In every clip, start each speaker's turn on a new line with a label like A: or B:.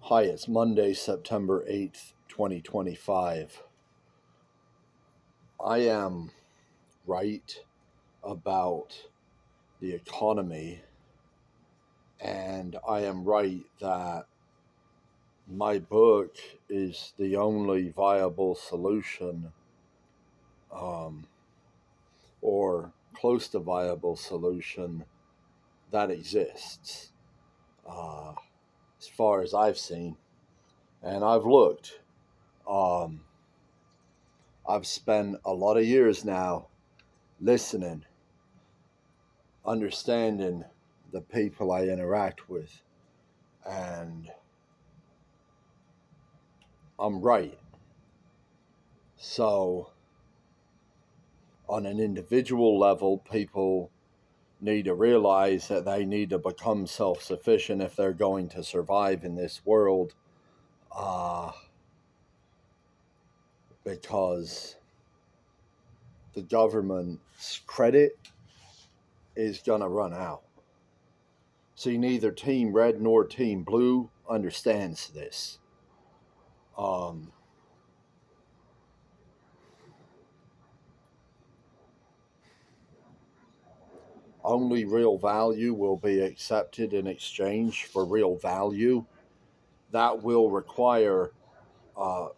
A: Hi, it's Monday, September 8th, 2025. I am right about the economy, and I am right that my book is the only viable solution, or close to viable solution that exists, uh, as far as I've seen. And I've looked. Um, I've spent a lot of years now listening, understanding the people I interact with, and I'm right. So, on an individual level, people need to realize that they need to become self sufficient if they're going to survive in this world, uh, because the government's credit is going to run out. See, neither Team Red nor Team Blue understands this. Only real value will be accepted in exchange for real value. That will require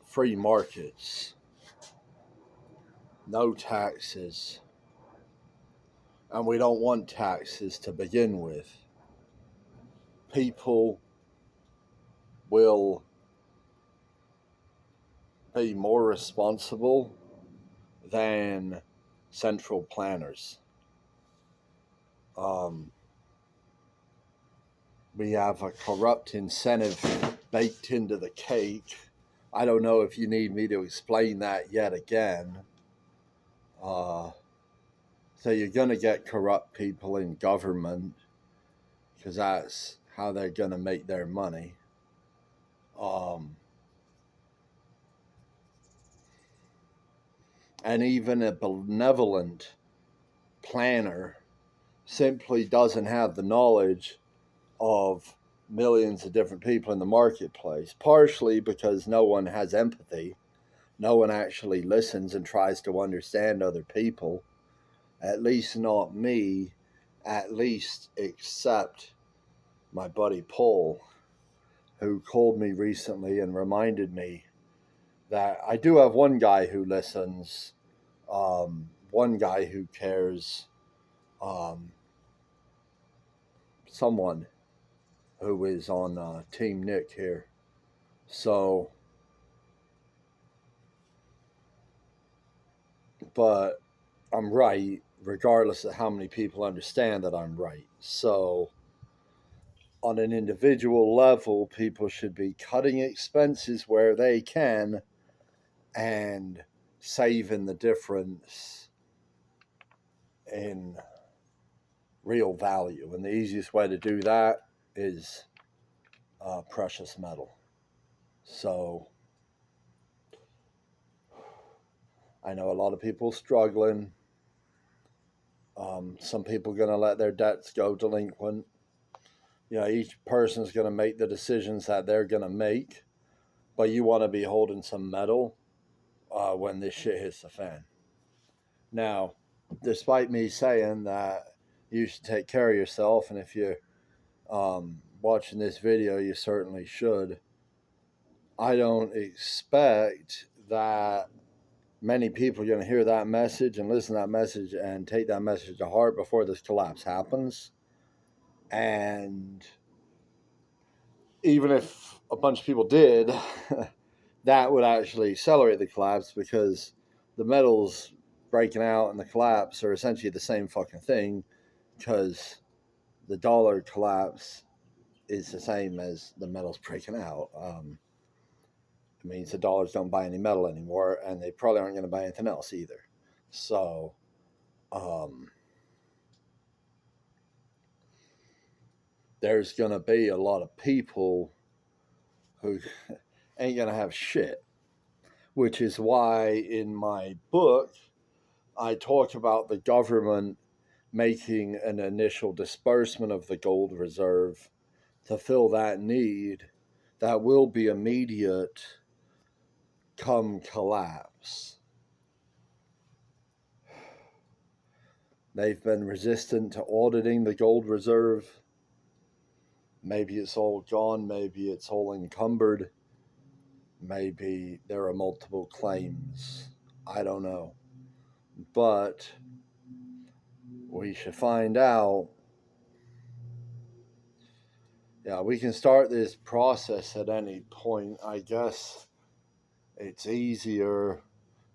A: free markets, no taxes, and we don't want taxes to begin with. People will be more responsible than central planners. We have a corrupt incentive baked into the cake. I don't know if you need me to explain that yet again. So you're going to get corrupt people in government because that's how they're going to make their money. And even a benevolent planner simply doesn't have the knowledge of millions of different people in the marketplace, partially because no one has empathy. No one actually listens and tries to understand other people, at least not me, at least except my buddy Paul, who called me recently and reminded me that I do have one guy who listens, one guy who cares, someone who is on Team Nick here. So, but I'm right, regardless of how many people understand that I'm right. So, on an individual level, people should be cutting expenses where they can and saving the difference in real value. And the easiest way to do that is precious metal. So I know a lot of people struggling. Some people are going to let their debts go delinquent. Each person's going to make the decisions that they're going to make, but you want to be holding some metal when this shit hits the fan. Now, despite me saying that you should take care of yourself, and if you're watching this video, you certainly should, I don't expect that many people are going to hear that message and listen to that message and take that message to heart before this collapse happens. And even if a bunch of people did, that would actually accelerate the collapse, because the metals breaking out and the collapse are essentially the same fucking thing, because the dollar collapse is the same as the metals breaking out. It means the dollars don't buy any metal anymore, and they probably aren't going to buy anything else either. So, there's going to be a lot of people who ain't going to have shit, which is why in my book, I talk about the government making an initial disbursement of the gold reserve to fill that need that will be immediate come collapse. They've been resistant to auditing the gold reserve. Maybe it's all gone, maybe it's all encumbered, maybe there are multiple claims. I don't know. But we should find out. Yeah, we can start this process at any point. I guess it's easier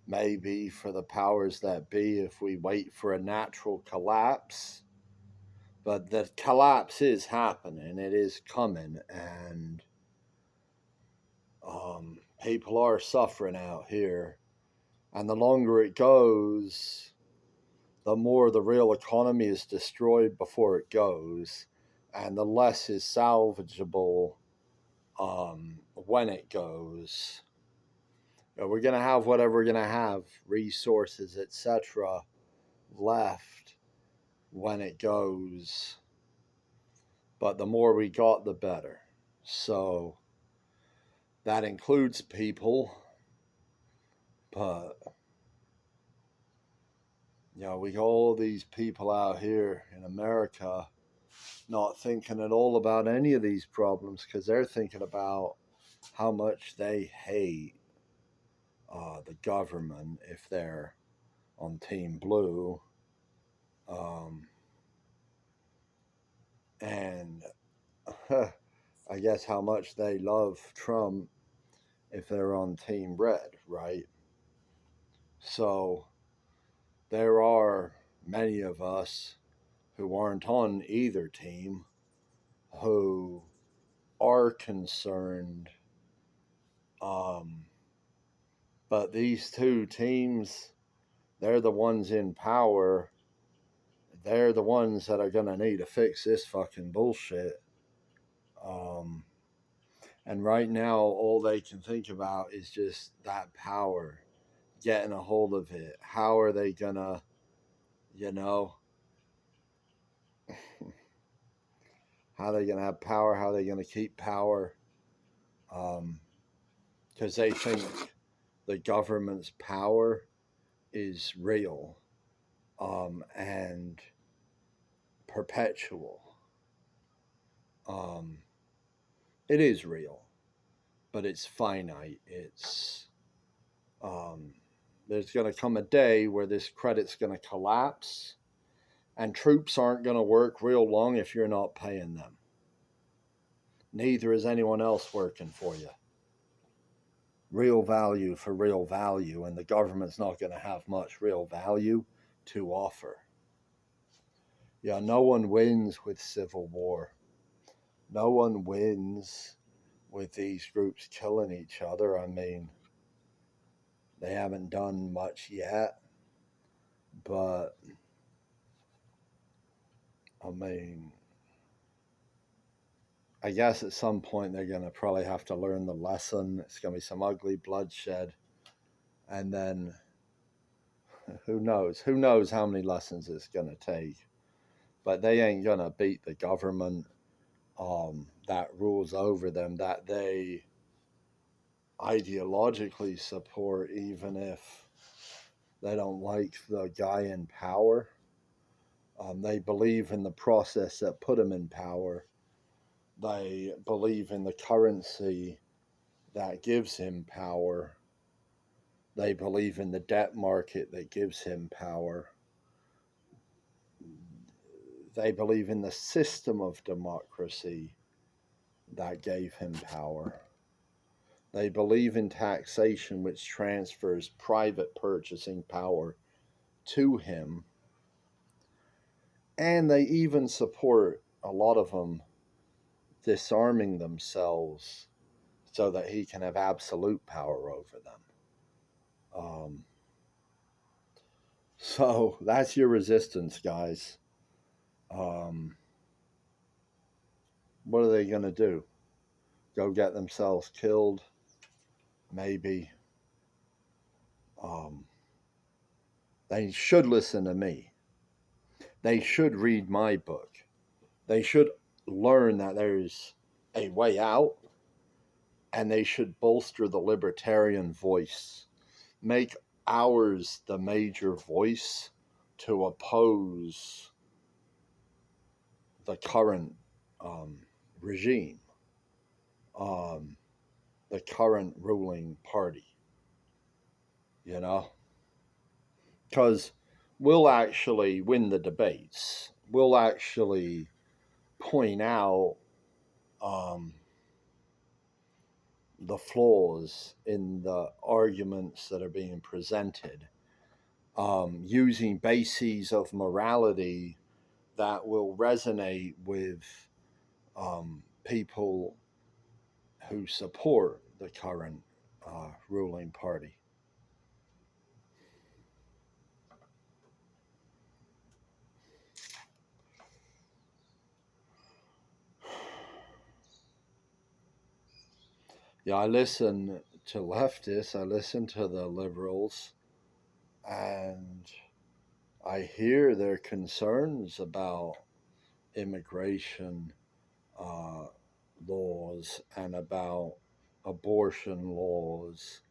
A: maybe for the powers that be if we wait for a natural collapse. But the collapse is happening, it is coming, and people are suffering out here. And the longer it goes, the more the real economy is destroyed before it goes, and the less is salvageable when it goes. We're going to have whatever we're going to have, resources, etc., left when it goes. But the more we got, the better. So that includes people. But, we got all these people out here in America not thinking at all about any of these problems because they're thinking about how much they hate the government if they're on Team Blue. And I guess how much they love Trump if they're on Team Red, right? So there are many of us who aren't on either team who are concerned. But these two teams, they're the ones in power. They're the ones that are going to need to fix this fucking bullshit. And right now, all they can think about is just that power, getting a hold of it. How are they going to, how are they going to have power? How are they going to keep power? Because they think the government's power is real and perpetual. It is real, but it's finite. It's there's going to come a day where this credit's going to collapse, and troops aren't going to work real long if you're not paying them. Neither is anyone else working for you. Real value for real value, and the government's not going to have much real value to offer. No one wins with civil war. No one wins with these groups killing each other. I mean, they haven't done much yet, but I mean, I guess at some point they're going to probably have to learn the lesson. It's going to be some ugly bloodshed. And then who knows? Who knows how many lessons it's going to take. But they ain't going to beat the government that rules over them, that they ideologically support, even if they don't like the guy in power. They believe in the process that put him in power. They believe in the currency that gives him power. They believe in the debt market that gives him power. They believe in the system of democracy that gave him power. They believe in taxation, which transfers private purchasing power to him. And they even support, a lot of them, disarming themselves so that he can have absolute power over them. So that's your resistance, guys. What are they going to do? Go get themselves killed? Maybe. They should listen to me. They should read my book. They should learn that there's a way out. and they should bolster the libertarian voice, make ours the major voice to oppose the current regime, the current ruling party, you know? Because we'll actually win the debates. We'll actually point out the flaws in the arguments that are being presented, using bases of morality that will resonate with people who support the current ruling party. Yeah, I listen to leftists, I listen to the liberals, and I hear their concerns about immigration laws and about abortion laws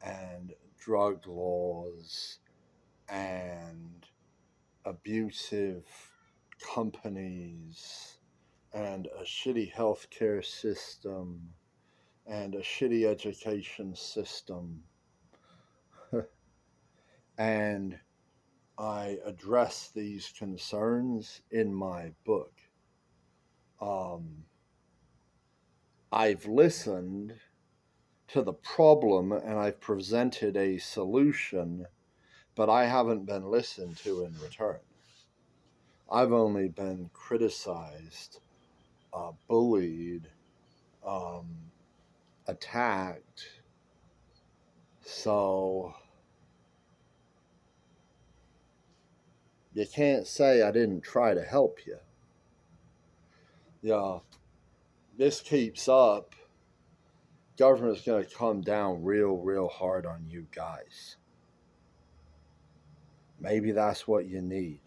A: and drug laws and abusive companies and a shitty healthcare system and a shitty education system. And I address these concerns in my book. I've listened to the problem and I've presented a solution, but I haven't been listened to in return. I've only been criticized, bullied, attacked. So you can't say I didn't try to help you. Yeah, this keeps up, government's going to come down real hard on you guys. Maybe that's what you need.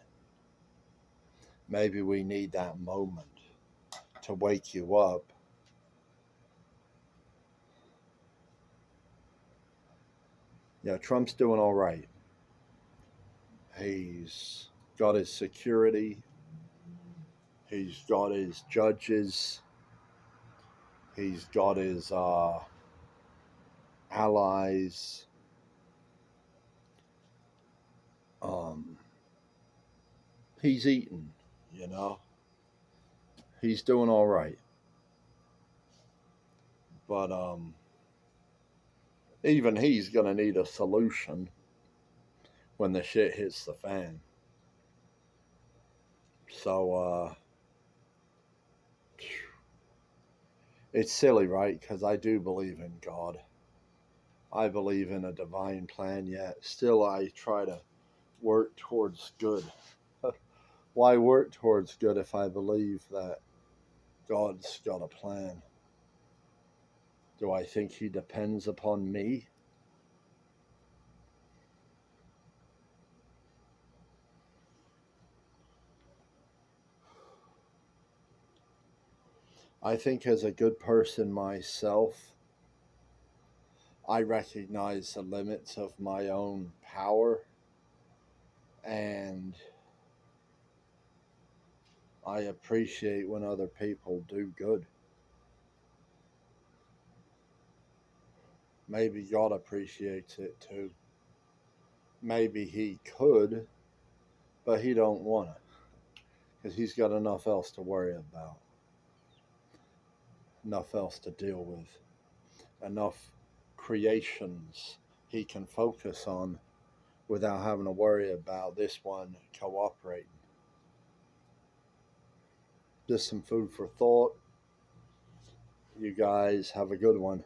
A: Maybe we need that moment to wake you up. Yeah, Trump's doing all right. He's got his security. He's got his judges. He's got his allies. He's eating, you know. He's doing all right. But even he's going to need a solution when the shit hits the fan. So it's silly, right? Because I do believe in God. I believe in a divine plan, yet still I try to work towards good. Why work towards good if I believe that God's got a plan? Do I think he depends upon me? I think as a good person myself, I recognize the limits of my own power, and I appreciate when other people do good. Maybe God appreciates it too. Maybe he could, but he don't want to, because he's got enough else to worry about, enough else to deal with, enough creations he can focus on without having to worry about this one cooperating. Just some food for thought. You guys have a good one.